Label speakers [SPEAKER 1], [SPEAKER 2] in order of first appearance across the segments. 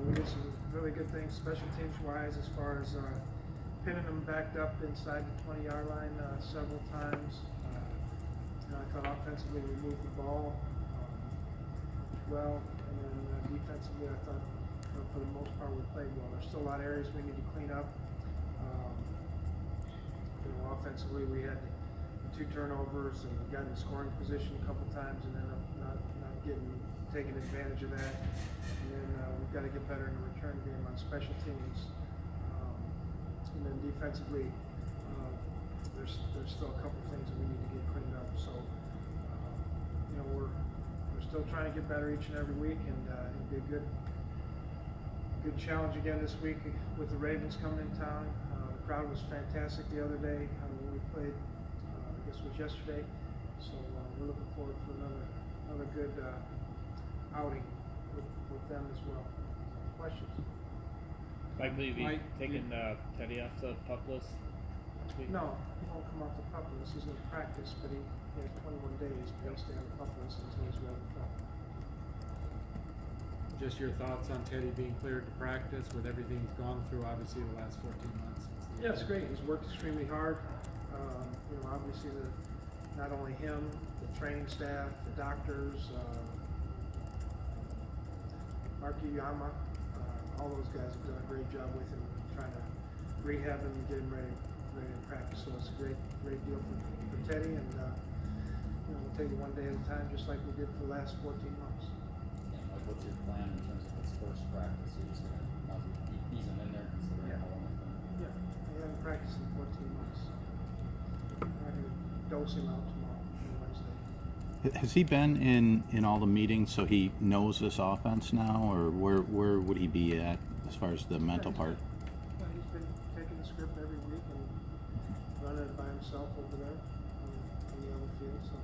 [SPEAKER 1] we did some really good things special teams wise as far as pinning them backed up inside the 20-yard line several times. I thought offensively we moved the ball well, and then defensively I thought for the most part we played well. There's still a lot of areas we need to clean up. Offensively we had 2 turnovers and got in the scoring position a couple times and ended up not taking advantage of that. And then we've got to get better in the return game on special teams. And then defensively, there's still a couple things that we need to get cleaned up. So, we're still trying to get better each and every week, and it'll be a good challenge again this week with the Ravens coming in town. The crowd was fantastic the other day when we played. I guess it was yesterday. So we're looking forward to another good outing with them as well. Questions?
[SPEAKER 2] Mike, will you be taking Teddy off the pup list next week?
[SPEAKER 1] No, he won't come off the pup list. He's going to practice, but he has 21 days, but he'll stay on the pup list until he's ready to play.
[SPEAKER 3] Just your thoughts on Teddy being cleared to practice with everything he's gone through, obviously, the last 14 months?
[SPEAKER 1] Yeah, it's great. He's worked extremely hard. Obviously, not only him, the training staff, the doctors, Marky Yama, all those guys have done a great job with him, trying to rehab him and get him ready to practice. So it's a great deal for Teddy, and we'll take it one day at a time, just like we did for the last 14 months.
[SPEAKER 4] What's your plan in terms of his first practice? You're just going to ease him in there, considering how long it's going to be?
[SPEAKER 1] Yeah, he hasn't practiced in 14 months. I'm going to dose him out tomorrow, on Wednesday.
[SPEAKER 5] Has he been in all the meetings so he knows this offense now, or where would he be at as far as the mental part?
[SPEAKER 1] Yeah, he's been taking the script every week and running it by himself over there on the other field. So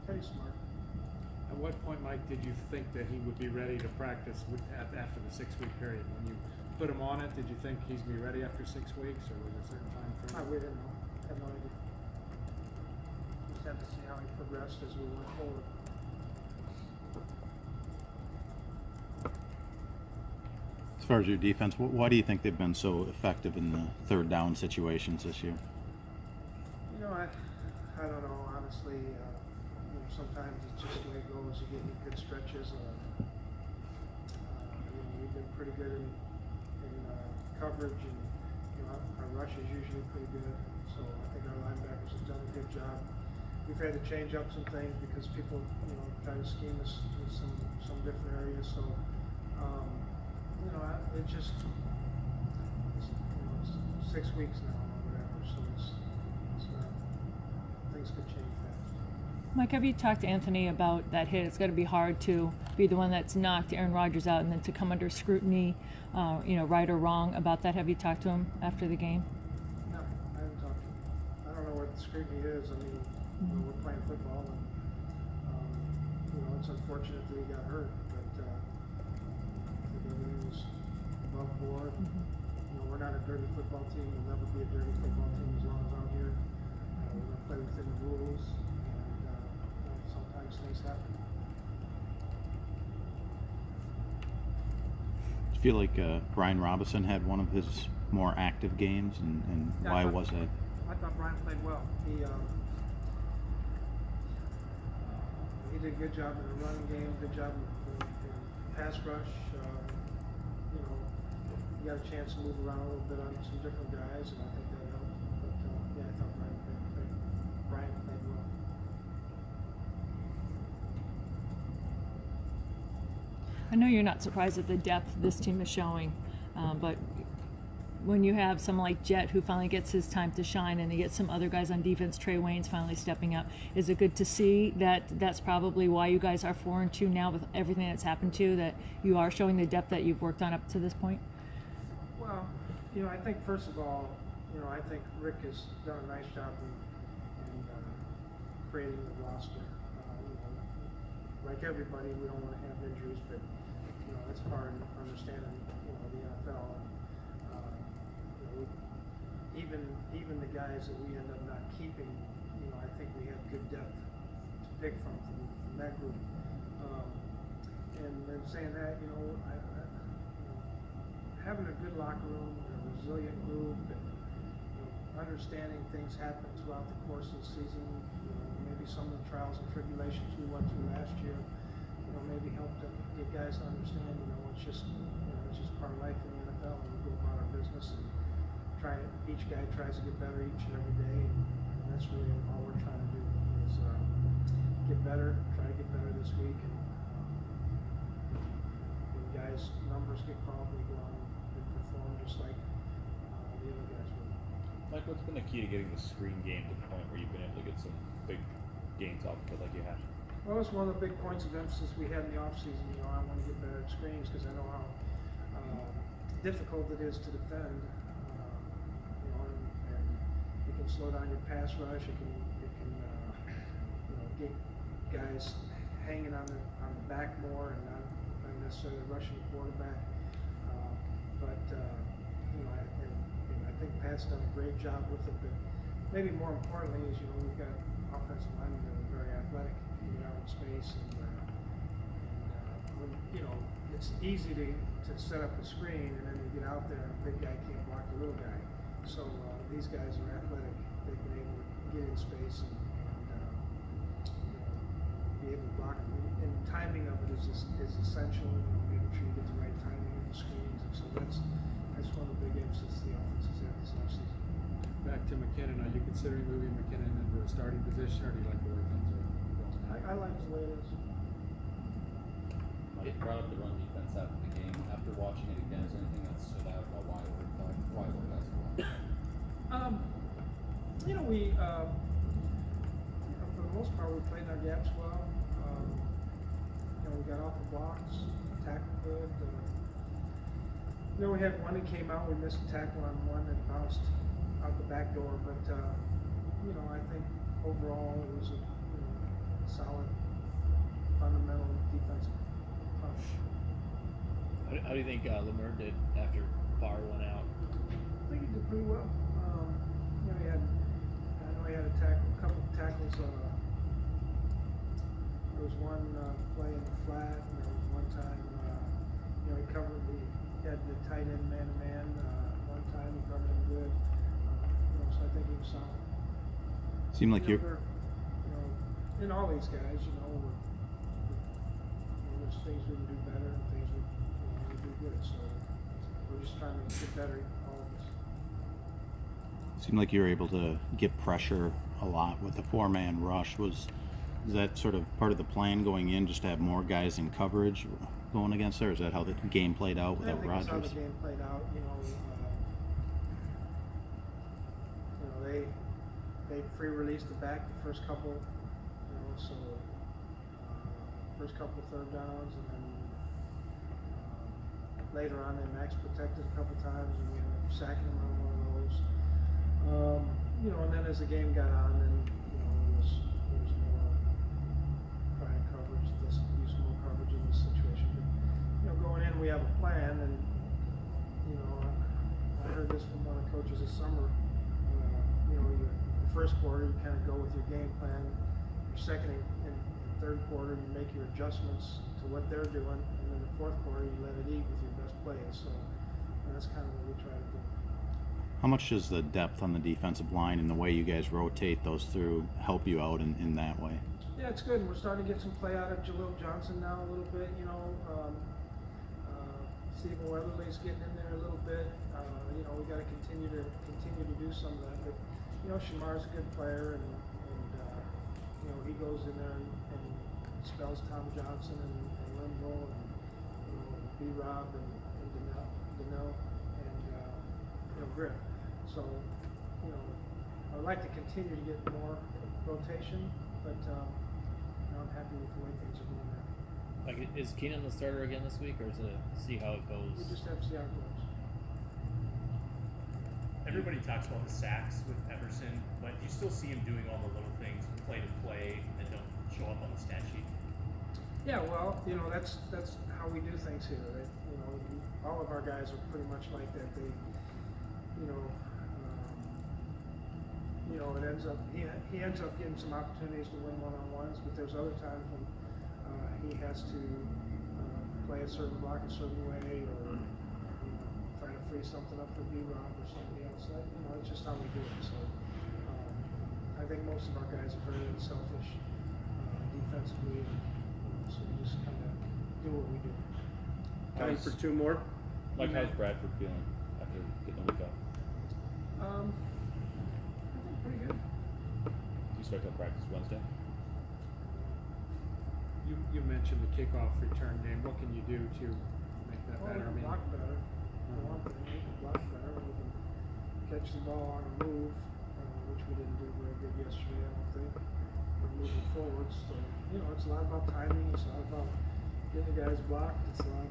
[SPEAKER 1] Teddy's smart.
[SPEAKER 3] At what point, Mike, did you think that he would be ready to practice after the 6-week period? When you put him on it, did you think he's going to be ready after 6 weeks, or was there a certain time frame?
[SPEAKER 1] We didn't know. Had no idea. Just had to see how he progressed as we went forward.
[SPEAKER 5] As far as your defense, why do you think they've been so effective in the third down situations this year?
[SPEAKER 1] I don't know, honestly. Sometimes it's just the way it goes. You get good stretches. We've been pretty good in coverage, and our rush is usually pretty good. So I think our linebackers have done a good job. We've had to change up some things because people, try to scheme us in some different areas. So, it's just it's 6 weeks now or whatever. So it's not, things could change fast.
[SPEAKER 6] Mike, have you talked to Anthony about that hit? It's got to be hard to be the one that's knocked Aaron Rodgers out and then to come under scrutiny, right or wrong about that. Have you talked to him after the game?
[SPEAKER 1] No, I haven't talked to him. I don't know what the scrutiny is. I mean, we're playing football, and it's unfortunate that he got hurt, but I think everything was above board. We're not a dirty football team. We'll never be a dirty football team as long as I'm here. We're going to play within the rules. Sometimes things happen.
[SPEAKER 5] Do you feel like Brian Robinson had one of his more active games, and why was that?
[SPEAKER 1] I thought Brian played well. He did a good job in the running game, good job in pass rush. He got a chance to move around a little bit on some different guys, and I think that helped. But I thought Brian played well.
[SPEAKER 6] I know you're not surprised at the depth this team is showing, but when you have someone like Jet who finally gets his time to shine, and you get some other guys on defense, Trey Wayne's finally stepping up, is it good to see that that's probably why you guys are 4-2 now with everything that's happened to you, that you are showing the depth that you've worked on up to this point?
[SPEAKER 1] Well, I think first of all, I think Rick has done a nice job in creating the roster. Like everybody, we don't want to have injuries, but that's part of understanding the NFL. Even the guys that we end up not keeping, I think we have good depth to pick from that group. And then saying that, having a good locker room, a resilient group, and understanding things happen throughout the course of the season. Maybe some of the trials and tribulations we went through last year, maybe helped to get guys to understand, it's just part of life in the NFL, and we go about our business and each guy tries to get better each and every day, and that's really all we're trying to do is get better, try to get better this week, and when guys' numbers get called, we go on and perform just like the other guys will.
[SPEAKER 2] Mike, what's been the key to getting the screen game to the point where you've been able to get some big gains off of it like you have?
[SPEAKER 1] Well, it's one of the big points of emphasis we had in the offseason. I want to get better at screens because I know how difficult it is to defend. And you can slow down your pass rush. You can get guys hanging on the back more and not necessarily rushing the quarterback. I think Pat's done a great job with it. But maybe more importantly is we've got offensive linemen that are very athletic. Get out in space it's easy to set up a screen and then you get out there and a big guy can't block the little guy. So these guys are athletic. They've been able to get in space and be able to block them. And timing of it is essential. Making sure you get the right timing of the screens. And so that's one of the big emphasis the offense has had this offseason.
[SPEAKER 3] Back to McKinnon, are you considering moving McKinnon into a starting position, or do you like the way things are going?
[SPEAKER 1] I like the way it is.
[SPEAKER 4] Mike brought up the run defense after the game. After watching it again, is there anything that stood out about why it worked as well?
[SPEAKER 1] We for the most part we played our gaps well. We got off the blocks, tackled good. We had one that came out. We missed a tackle on one that bounced out the back door, but I think overall it was a solid, fundamental defensive punch.
[SPEAKER 2] How do you think Lemur did after Barr went out?
[SPEAKER 1] I think he did pretty well. I know he had a couple of tackles. There was one play in the flat, and there was one time he covered he had the tight end man-to-man. One time he covered him good. So I think he was solid.
[SPEAKER 5] Seemed like you're.
[SPEAKER 1] In all these guys, there's things we can do better and things we do good. So we're just trying to get better, all of us.
[SPEAKER 5] Seemed like you were able to get pressure a lot with the 4-man rush. Is that sort of part of the plan going in, just to have more guys in coverage going against there? Is that how the game played out without Rodgers?
[SPEAKER 1] I think that's how the game played out. They free-released the back the first couple, first couple of third downs, and then later on they max protected a couple times, and we ended up sacking them on one of those. And then as the game got on, then there was more trying coverage. Use more coverage in this situation. But going in, we have a plan, and I heard this from one of the coaches this summer. The first quarter, you kind of go with your game plan. Your second and third quarter, you make your adjustments to what they're doing, and then the fourth quarter, you let it eat with your best plays. So that's kind of what we try to do.
[SPEAKER 5] How much does the depth on the defensive line and the way you guys rotate those through help you out in that way?
[SPEAKER 1] Yeah, it's good. We're starting to get some play out of Jalil Johnson now a little bit. Stephen Weatherly's getting in there a little bit. We got to continue to do some of that. But Shamar's a good player, and he goes in there and spells Tom Johnson and Linville and B-Rob and Donnell and Griff. So I'd like to continue to get more rotation, but I'm happy with the way things are going now.
[SPEAKER 2] Like, is Keenan the starter again this week, or is it see how it goes?
[SPEAKER 1] We just have to see how it goes.
[SPEAKER 7] Everybody talks about the sacks with Everson, but you still see him doing all the little things, play to play, that don't show up on the stat sheet.
[SPEAKER 1] Yeah, well, that's how we do things here. All of our guys are pretty much like that. They, it ends up he ends up getting some opportunities to win one-on-ones, but there's other times when he has to play play a certain block a certain way, or try to free something up for B-Rob or somebody else. It's just how we do it. So I think most of our guys are very unselfish defensively, and so we just kind of do what we do.
[SPEAKER 8] Time for two more.
[SPEAKER 2] Mike, how's Bradford feeling after getting the week off?
[SPEAKER 1] I think pretty good.
[SPEAKER 2] Do you start to practice Wednesday?
[SPEAKER 3] You mentioned the kickoff return game. What can you do to make that
[SPEAKER 1] Well,
[SPEAKER 3] better?
[SPEAKER 1] we can block better. We can block better. We can catch the ball on a move, which we didn't do very good yesterday, I don't think. We're moving forwards. So, it's a lot about timing. It's a lot about getting the guys blocked. It's a lot,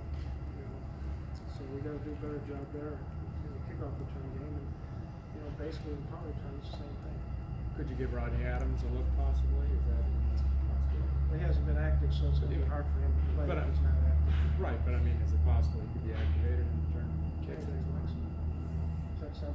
[SPEAKER 1] so we got to do a better job there in the kickoff return game. And, basically, the punt return is the same thing.
[SPEAKER 3] Could you give Rodney Adams a look possibly? Is that possible?
[SPEAKER 1] He hasn't been active, so it's going to be hard for him to play
[SPEAKER 3] But,
[SPEAKER 1] if he's not active.
[SPEAKER 3] Right, but I mean, is it possible he could be activated and return kicks?
[SPEAKER 1] Is that 7